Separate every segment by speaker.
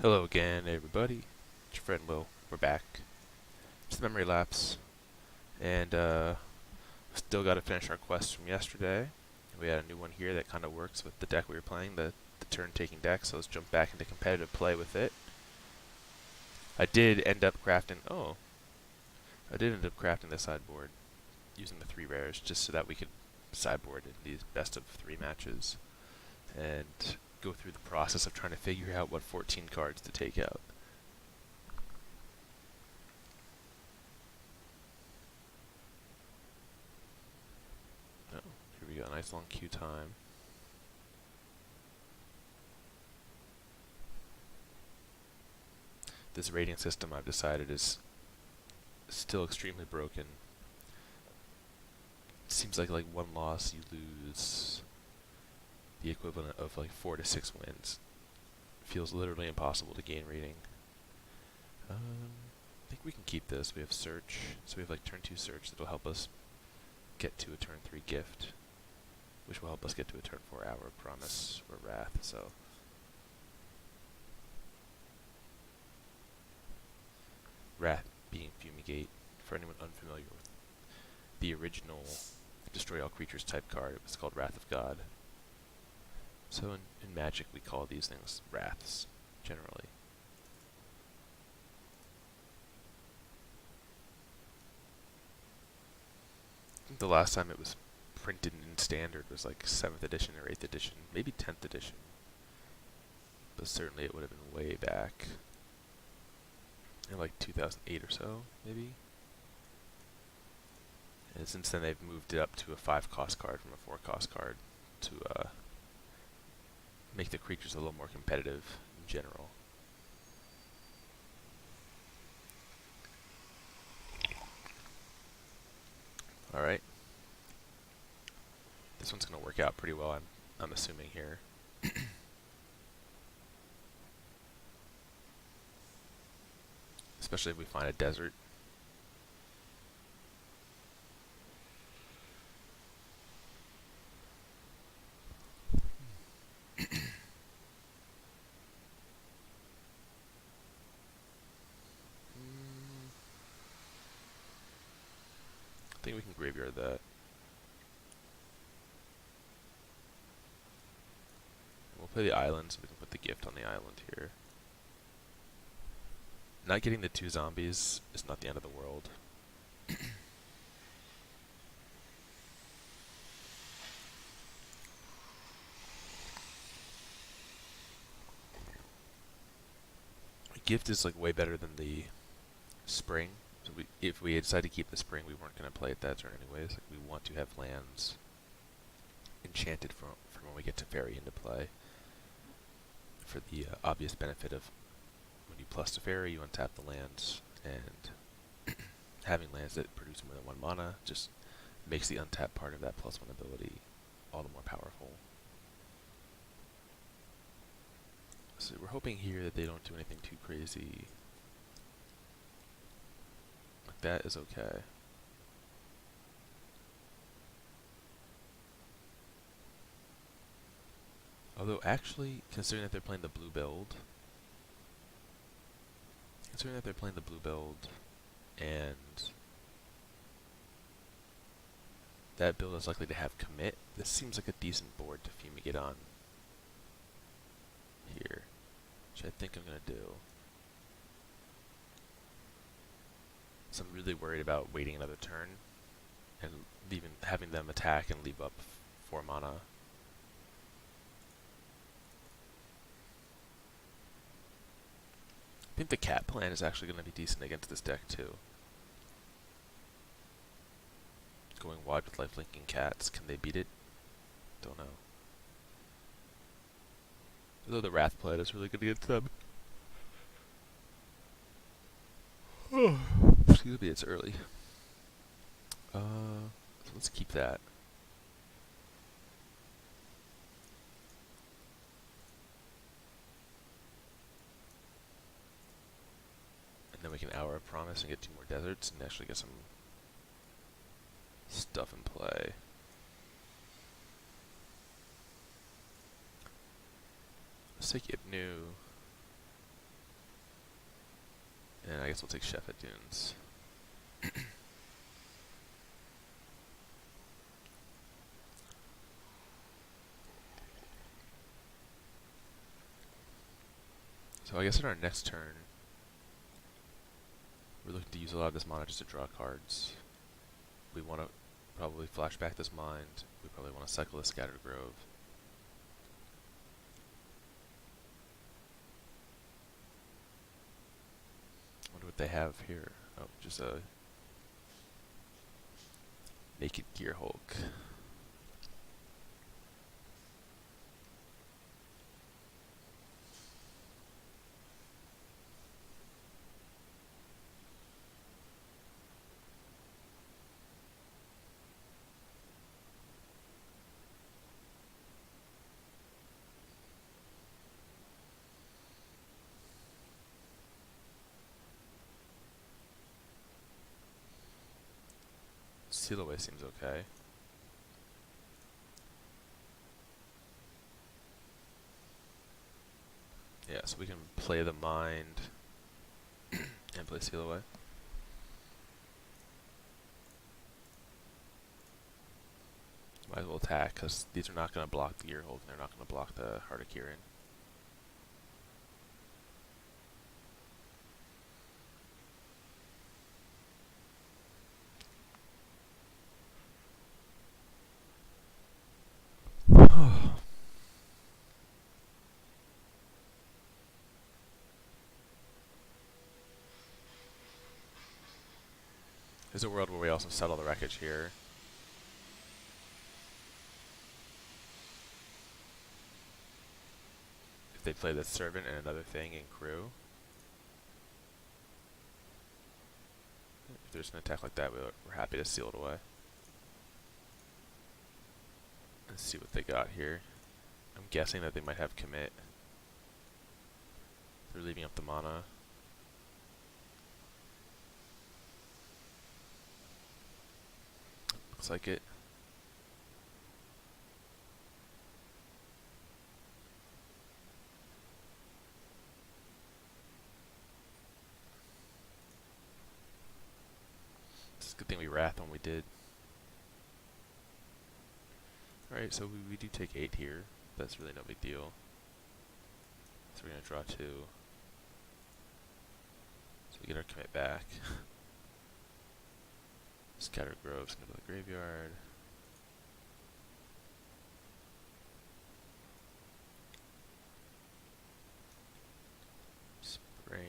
Speaker 1: Hello again, everybody. It's your friend Will. We're back. It's the memory lapse, and still got to finish our quest from yesterday. We had a new one here that kind of works with the deck we were playing, the turn-taking deck. So let's jump back into competitive play with it. I did end up crafting. I did end up crafting the sideboard using the 3 rares just so that we could sideboard in these best of 3 matches and go through the process of trying to figure out what 14 cards to take out. Oh, here we go, nice long queue time. This rating system I've decided is still extremely broken. It seems like one loss you lose the equivalent of like 4 to 6 wins. It feels literally impossible to gain rating. I think we can keep this. We have search, so we have like turn 2 search that'll help us get to a turn 3 gift, which will help us get to a turn 4 hour of promise or wrath. So wrath being fumigate. For anyone unfamiliar with the original destroy all creatures type card, it was called Wrath of God. So in Magic we call these things wraths generally. I think the last time it was printed in standard was like 7th edition or 8th edition, maybe 10th edition. But certainly it would have been way back in like 2008 or so, maybe. And since then they've moved it up to a 5 cost card from a 4 cost card to make the creatures a little more competitive in general. Alright. This one's going to work out pretty well, I'm assuming here. Especially if we find a desert. I think we can graveyard that. We'll play the island so we can put the gift on the island here. Not getting the 2 zombies is not the end of the world. Gift is like way better than the spring. So if we decide to keep the spring, we weren't going to play it that turn anyways. Like, we want to have lands enchanted for when we get to fairy into play. For the obvious benefit of when you plus the fairy, you untap the lands, and having lands that produce more than 1 mana just makes the untap part of that +1 ability all the more powerful. So we're hoping here that they don't do anything too crazy. Like, that is okay. Although actually, considering that they're playing the blue build, and that build is likely to have commit, this seems like a decent board to fumigate on here, which I think I'm going to do. So I'm really worried about waiting another turn and having them attack and leave up 4 mana. I think the cat plan is actually going to be decent against this deck too. Going wide with lifelinking cats, can they beat it? Don't know. Although the Wrath plan is really good against them. Excuse me, it's early. So let's keep that. And then we can Hour of Promise and get 2 more deserts and actually get some stuff in play. Let's take Ibnu. And I guess we'll take Chef at Dunes. So I guess in our next turn, we're looking to use a lot of this mana just to draw cards. We want to probably flash back this Mind. We probably want to cycle the Scattered Grove. I wonder what they have here. Oh, just a Naked Gear Hulk. Seal Away seems okay. Yeah, so we can play the Mind and play Seal Away. Might as well attack, because these are not going to block the Gear Hulk, and they're not going to block the Heart of Kirin. There's a world where we also settle the wreckage here. If they play the Servant and another thing in crew. If there's an attack like that, we're happy to seal it away. Let's see what they got here. I'm guessing that they might have commit. They're leaving up the mana. Looks like it. It's a good thing we wrath when we did. Alright, so we do take 8 here. That's really no big deal. So we're going to draw 2. So we get our commit back. Scattered Grove's going to the graveyard. Spring.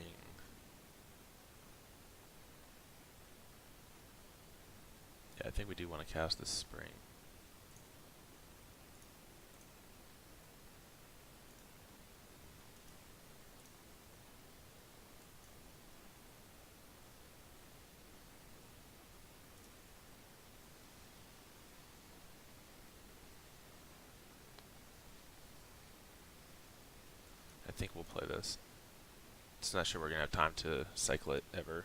Speaker 1: Yeah, I think we do want to cast this Spring. I think we'll play this. It's not sure we're going to have time to cycle it ever.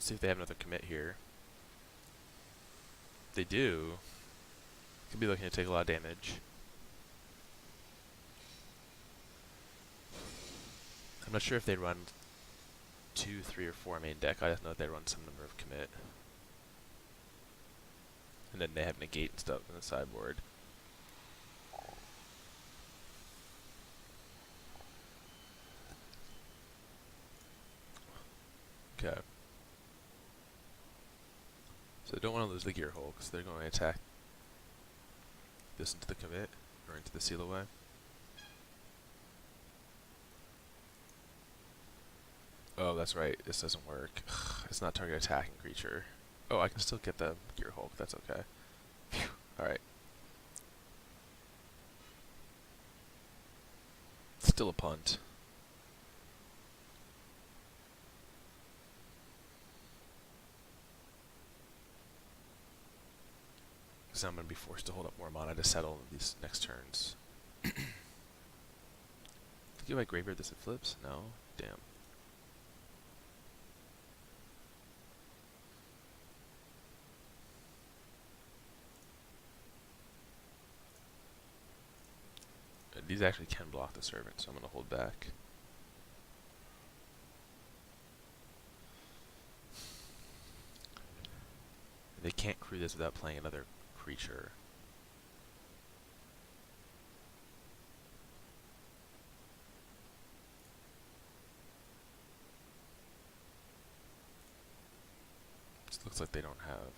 Speaker 1: See if they have another commit here. If they do, could be looking to take a lot of damage. I'm not sure if they'd run 2, 3, or 4 main deck. I just know that they run some number of commit. And then they have negate and stuff in the sideboard. Okay. So they don't want to lose the Gear Hulk, so they're going to attack this into the commit, or into the Seal Away. Oh, that's right. This doesn't work. It's not target attacking creature. Oh, I can still get the Gear Hulk. That's okay. Phew. Alright. Still a punt. Because I'm going to be forced to hold up more mana to settle these next turns. Give my graveyard this it flips? No? Damn. these actually can block the servant, so I'm gonna hold back. They can't crew this without playing another creature. This looks like they don't have.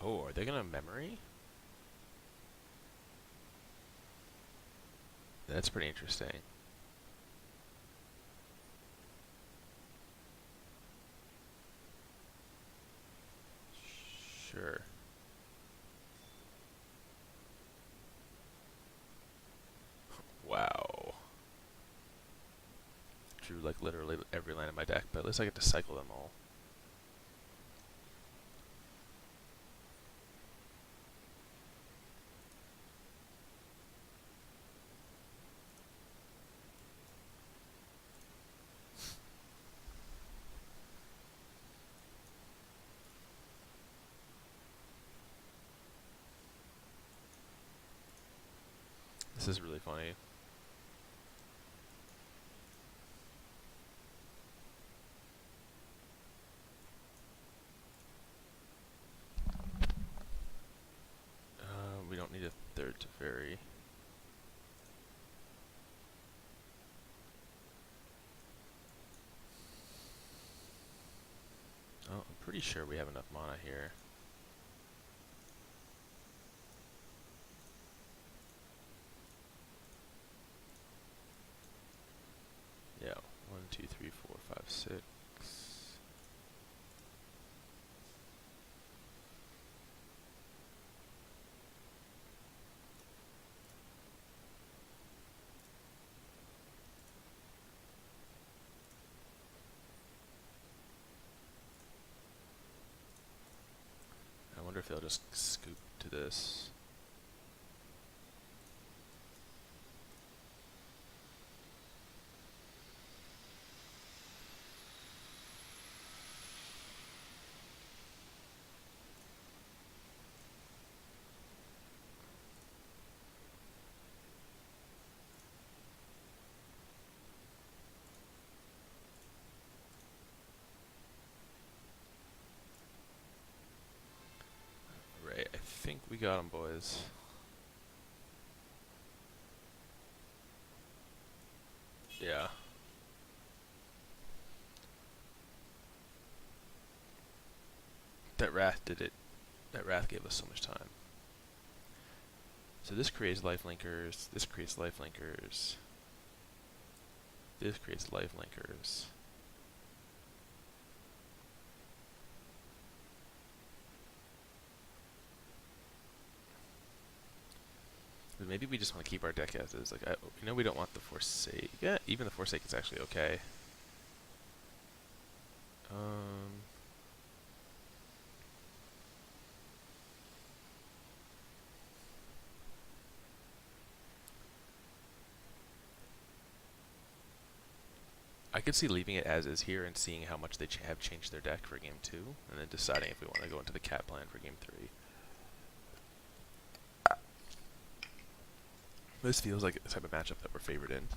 Speaker 1: Oh, are they gonna memory? That's pretty interesting. Sure. Wow. Drew like literally every land in my deck, but at least I get to cycle them all. This is really funny. We don't need a third Teferi. Oh, I'm pretty sure we have enough mana here. Yeah, 1, 2, 3, 4, 5, 6. I wonder if they'll just scoop to this. Right, I think we got them, boys. Yeah. That Wrath did it. That Wrath gave us so much time. So this creates life linkers, this creates life linkers, this creates life linkers. But maybe we just want to keep our deck as is. Like, we don't want the Forsake. Yeah, even the Forsake is actually okay. I could see leaving it as is here and seeing how much they have changed their deck for game 2, and then deciding if we want to go into the cat plan for game 3. This feels like the type of matchup that we're favored in.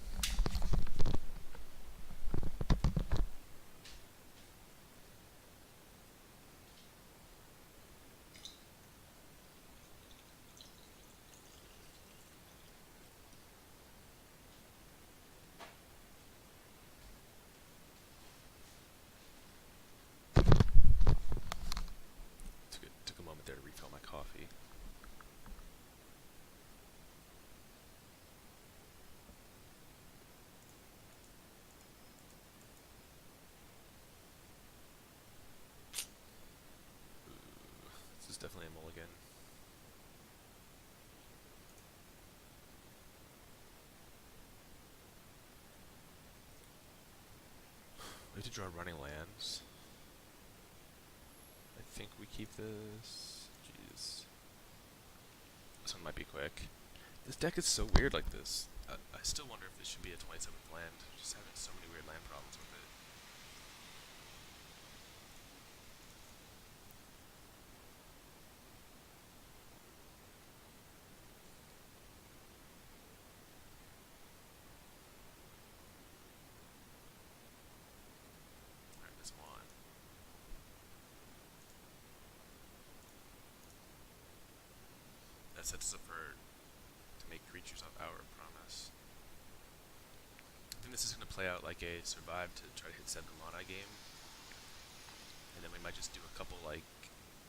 Speaker 1: Took a moment there to refill my coffee. This is definitely a mulligan. We have to draw running lands. I think we keep this. Jeez. This one might be quick. This deck is so weird like this. I still wonder if this should be a 27th land. Just having so many weird land problems with it. Alright, this one. That sets us up to make creatures off our promise. I think this is going to play out like a survive to try to hit 7 mana game. And then we might just do a couple like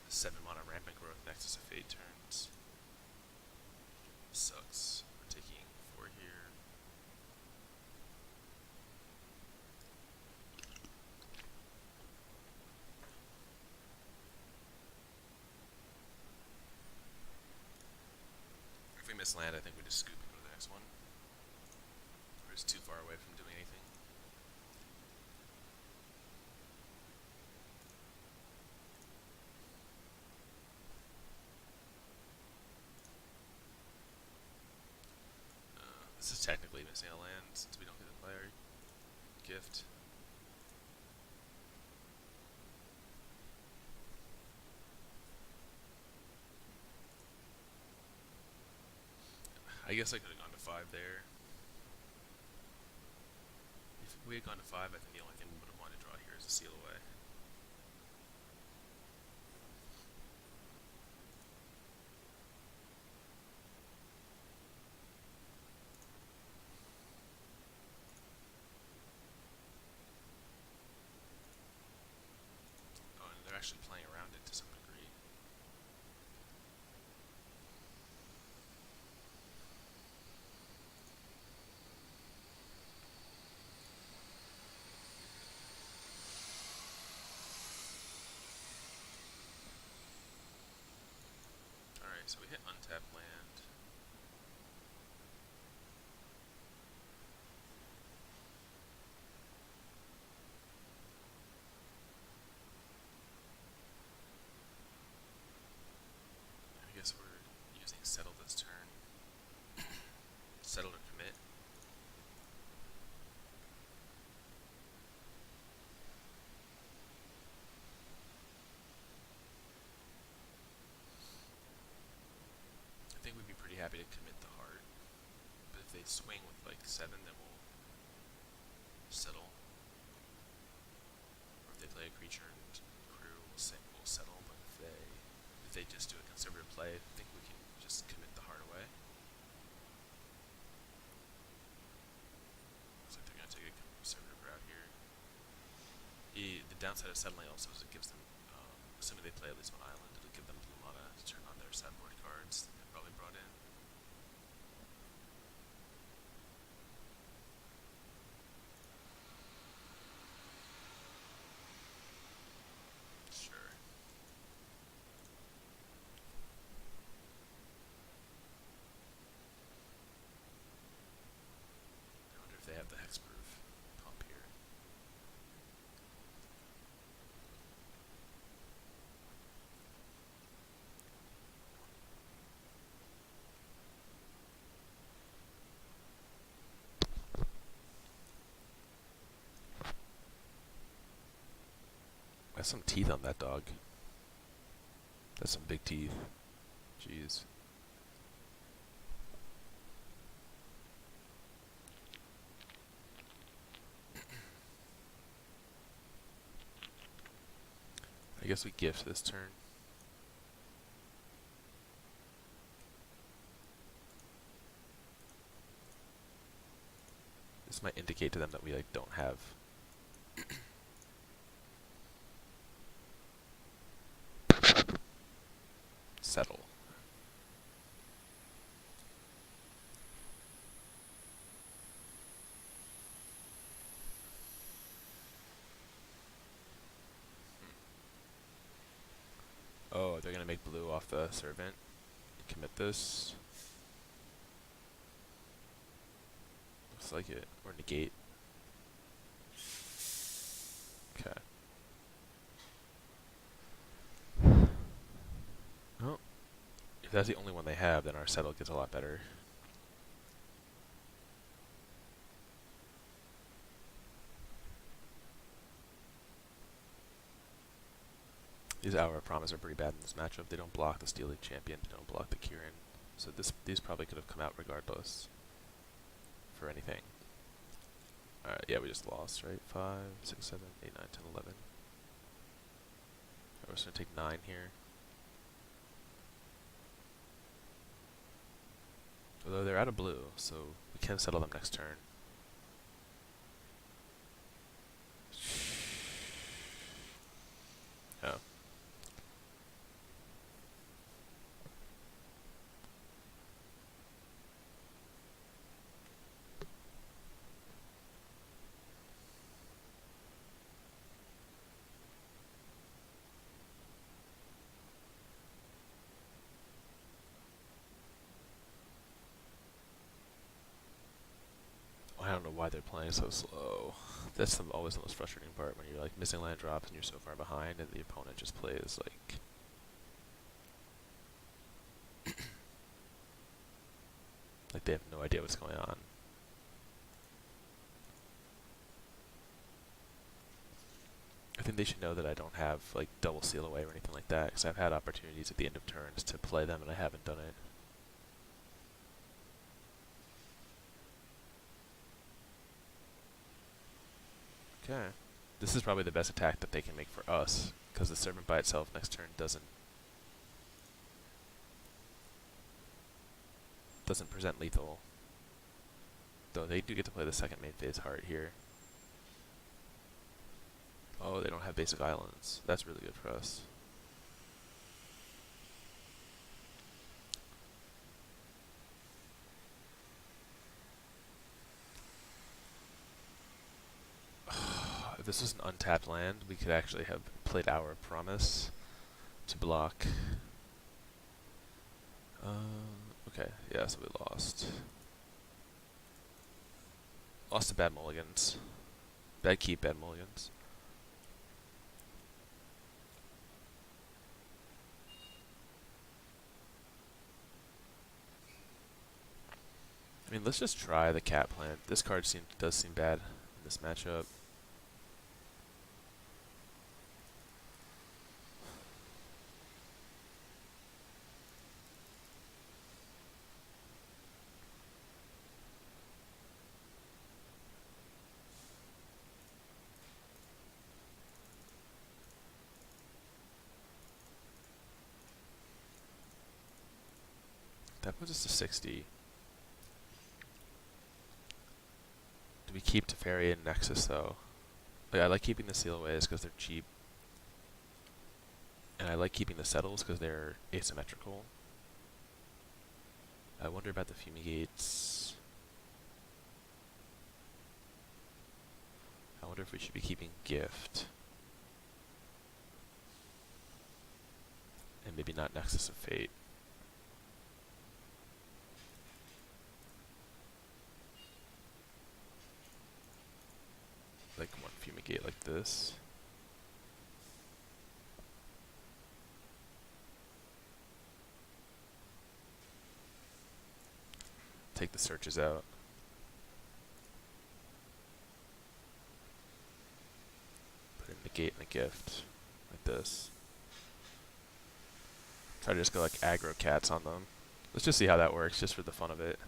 Speaker 1: 7 mana rampant growth Nexus of Fate turns. Sucks. We're taking 4 here. If we miss land, I think we just scoop and go to the next one. We're just too far away from doing anything. This is technically missing a land since we don't get to play our gift. I guess I could have gone to 5 there. If we had gone to 5, I think the only thing we would have wanted to draw here is a seal away. Oh, and they're actually playing around it to some degree. Alright, so we hit untap land. I guess we're using settle this turn. Settle or commit. I think we'd be pretty happy to commit the heart. But if they swing with like 7, then we'll settle. Or if they play a creature and crew, we'll settle. But if they just do a conservative play, I think we can just commit the heart away. Looks like they're gonna take a conservative route here. The downside of settling also is it gives them, assuming they play at least one island, it'll give them blue mana to turn on their sideboard cards they've probably brought in. Sure. I wonder if they have the hexproof pump here. That's some teeth on that dog. That's some big teeth. Jeez. I guess we gift this turn. This might indicate to them that we like don't have settle. Oh, they're gonna make blue off the servant. Commit this. Looks like it. Or negate. If that's the only one they have, then our settle gets a lot better. These Hour of Promise are pretty bad in this matchup. They don't block the Steel League Champion, they don't block the Kirin. So these probably could have come out regardless for anything. Alright, yeah, we just lost, right? 5, 6, 7, 8, 9, 10, 11. We're just going to take 9 here. Although they're out of blue, so we can settle them next turn. Oh. I don't know why they're playing so slow. That's always the most frustrating part when you're like missing land drops and you're so far behind and the opponent just plays like like they have no idea what's going on. I think they should know that I don't have like double seal away or anything like that, because I've had opportunities at the end of turns to play them and I haven't done it. Okay. This is probably the best attack that they can make for us, because the Servant by itself next turn doesn't present lethal. Though they do get to play the second main phase Heart here. Oh, they don't have basic islands. That's really good for us. If this was an untapped land, we could actually have played Hour of Promise to block. Okay, yeah, so we lost. Lost to bad mulligans. Bad keep, bad mulligans. I mean, let's just try the cat plant. This card does seem bad in this matchup. That puts us to 60. Do we keep Teferi and Nexus though? Like, I like keeping the Sealaways because they're cheap. And I like keeping the Settles because they're asymmetrical. I wonder about the Fumigates. I wonder if we should be keeping Gift. And maybe not Nexus of Fate. Like one Fumigate like this. Take the searches out. Put in the gate and the gift. Like this. Try to just go like aggro cats on them. Let's just see how that works, just for the fun of it.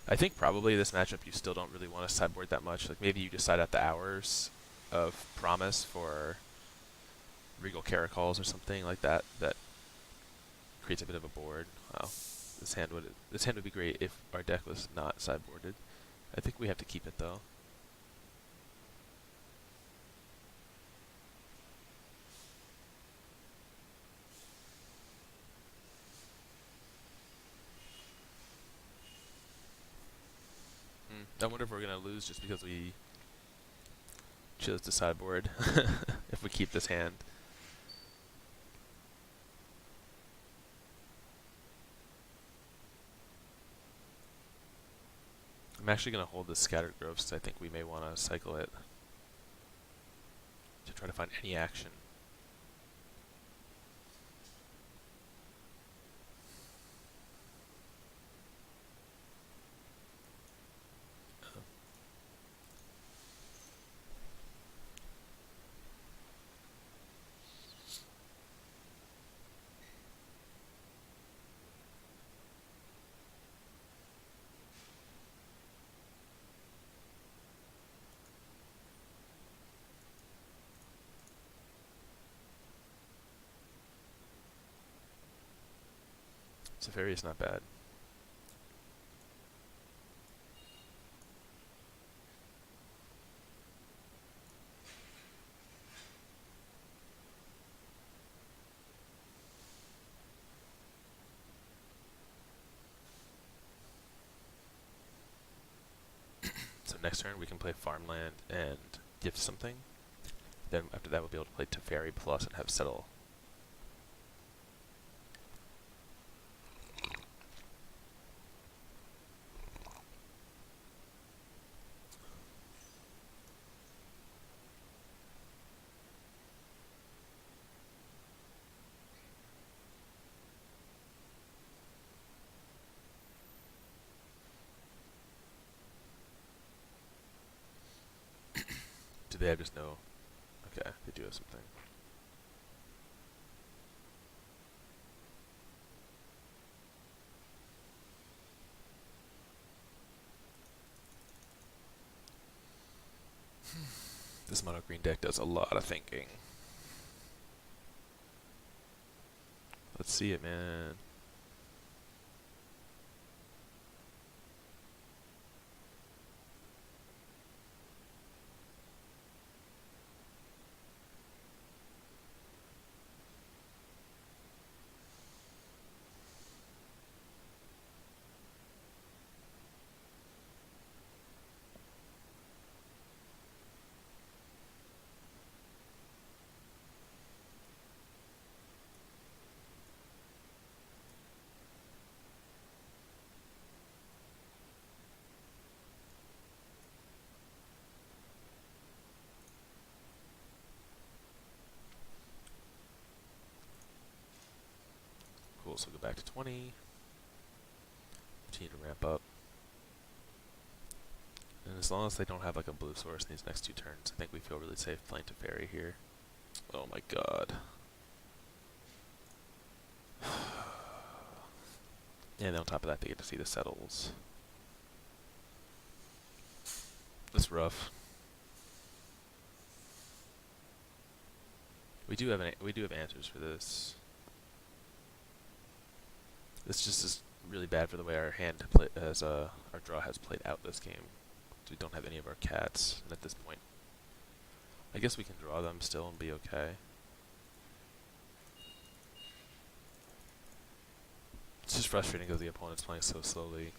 Speaker 1: I think probably this matchup you still don't really want to sideboard that much. Like maybe you decide at the Hours of Promise for Regal Caracols or something like that. That creates a bit of a board. Wow, this hand would be great if our deck was not sideboarded. I think we have to keep it though. I wonder if we're gonna lose just because we chose to sideboard if we keep this hand. I'm actually gonna hold this Scattered Groves because I think we may want to cycle it to try to find any action. Teferi is not bad. So next turn we can play Farmland and gift something. Then after that we'll be able to play Teferi plus and have settle. Do they have just no? Okay, they do have something. This mono green deck does a lot of thinking. Let's see it, man. Cool, so go back to 20. Continue to ramp up. And as long as they don't have like a blue source in these next 2 turns, I think we feel really safe playing Teferi here. Oh my god. And on top of that, they get to see the settles. That's rough. We do have answers for this. This just is really bad for the way our our draw has played out this game. We don't have any of our cats, and at this point, I guess we can draw them still and be okay. It's just frustrating because the opponent's playing so slowly.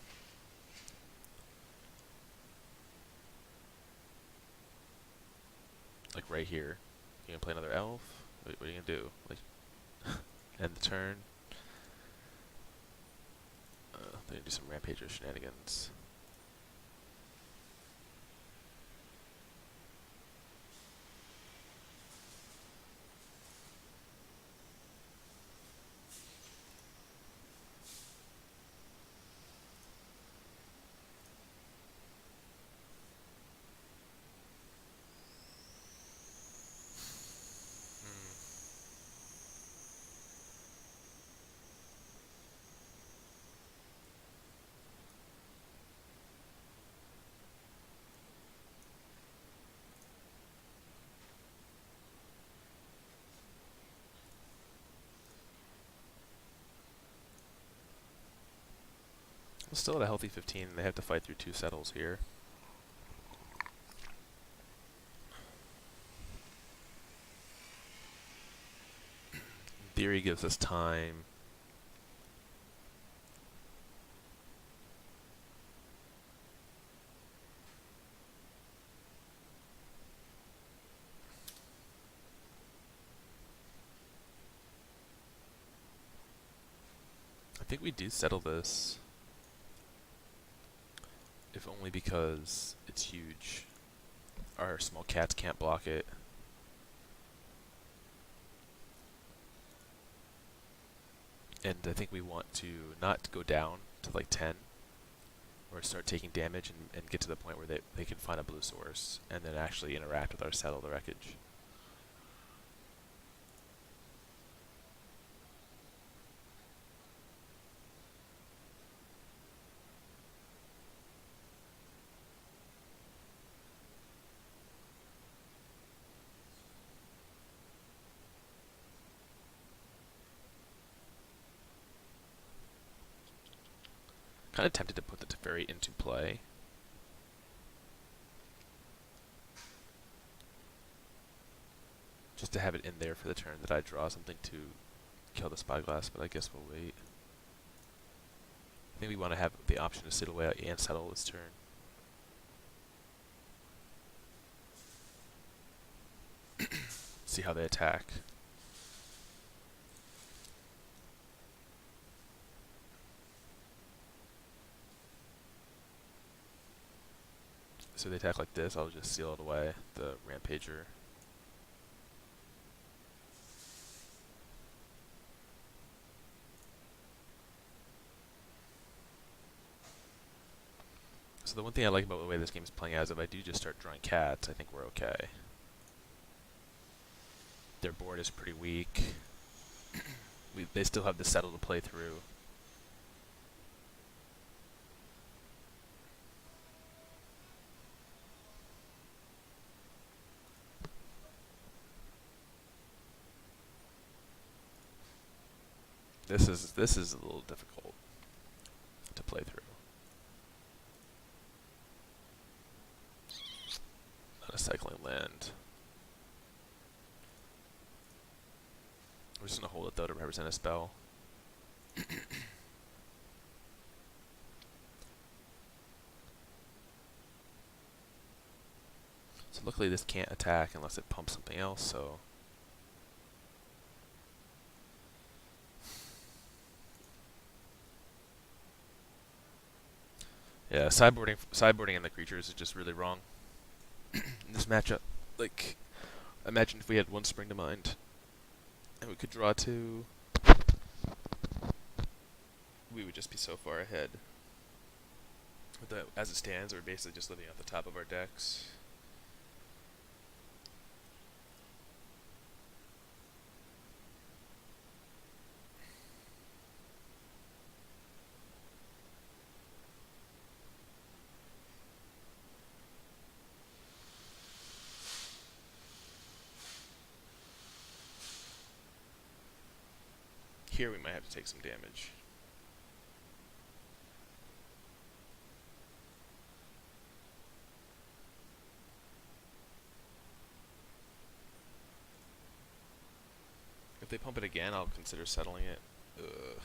Speaker 1: Like right here, you gonna play another elf? What are you gonna do? Like, end the turn? They're gonna do some rampager shenanigans. Well, still at a healthy 15, they have to fight through 2 settles here. Theory gives us time. I think we do settle this. If only because it's huge. Our small cats can't block it. And I think we want to not go down to like 10, or start taking damage and get to the point where they can find a blue source, and then actually interact with our settle the wreckage. Kind of tempted to put the Teferi into play. Just to have it in there for the turn that I draw something to kill the Spyglass, but I guess we'll wait. I think we want to have the option to sit away and settle this turn. See how they attack. So they attack like this, I'll just seal it away, the Rampager. So the one thing I like about the way this game is playing out is if I do just start drawing cats, I think we're okay. Their board is pretty weak. They still have the settle to play through. This is a little difficult to play through. Not a cycling land. We're just gonna hold it though to represent a spell. So luckily this can't attack unless it pumps something else, so... Yeah, sideboarding in the creatures is just really wrong. In this matchup, like, imagine if we had one Spring to Mind, and we could draw two, we would just be so far ahead. As it stands, we're basically just living off the top of our decks. Here we might have to take some damage. If they pump it again, I'll consider settling it. Ugh.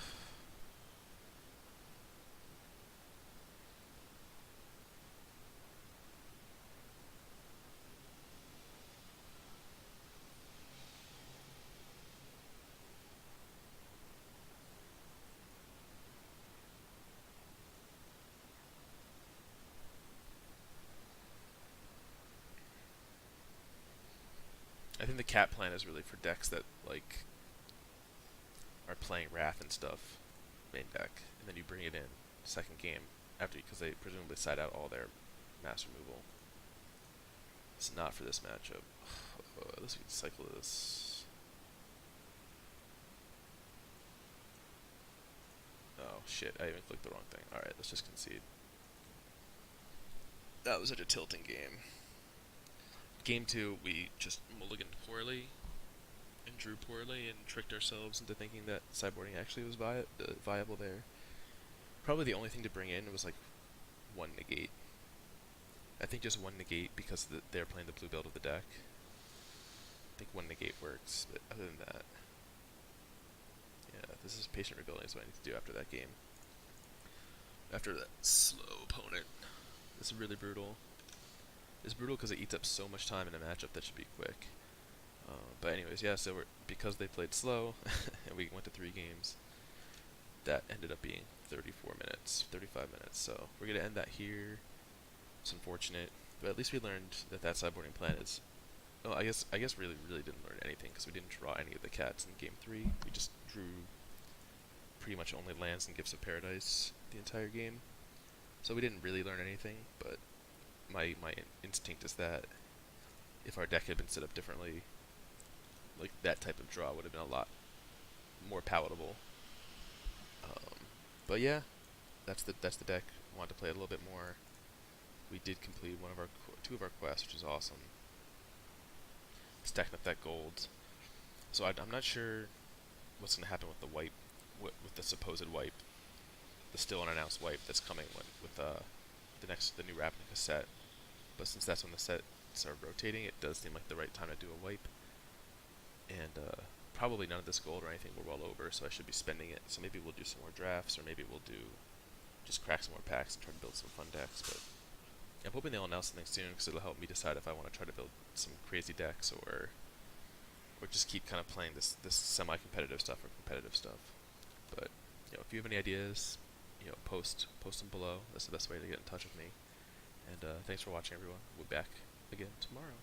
Speaker 1: I think the cat plan is really for decks that, like, are playing Wrath and stuff, main deck, and then you bring it in second game after, because they presumably side out all their mass removal. It's not for this matchup. Let's cycle this. Oh shit! I even clicked the wrong thing. All right, let's just concede. That was such a tilting game. Game 2, we just mulliganed poorly and drew poorly and tricked ourselves into thinking that sideboarding actually was viable there. Probably the only thing to bring in was like one negate. I think just one negate because they're playing the blue build of the deck. I think one negate works, but other than that, yeah, this is patient rebuilding is what I need to do after that game. After that slow opponent. It's really brutal. It's brutal because it eats up so much time in a matchup that should be quick. But anyways, yeah, so because they played slow, and we went to 3 games, that ended up being 34 minutes, 35 minutes. So we're going to end that here. It's unfortunate, but at least we learned that sideboarding plan is... Oh, I guess really didn't learn anything, because we didn't draw any of the cats in game 3. We just drew pretty much only lands and Gifts of Paradise the entire game. So we didn't really learn anything, but my instinct is that if our deck had been set up differently, like that type of draw would have been a lot more palatable. But yeah, that's the deck. I wanted to play it a little bit more. We did complete two of our quests, which is awesome. Stacking up that gold. So I'm not sure what's going to happen with the wipe, with the supposed wipe. the still unannounced wipe that's coming with the new Ravnica set. But since that's when the sets are rotating, it does seem like the right time to do a wipe. And probably none of this gold or anything we're well over, so I should be spending it. So maybe we'll do some more drafts, or maybe we'll do just crack some more packs and try to build some fun decks. But I'm hoping they'll announce something soon because it'll help me decide if I want to try to build some crazy decks or just keep kind of playing this semi-competitive stuff or competitive stuff. But if you have any ideas, post them below. That's the best way to get in touch with me. And thanks for watching, everyone. We'll be back again tomorrow.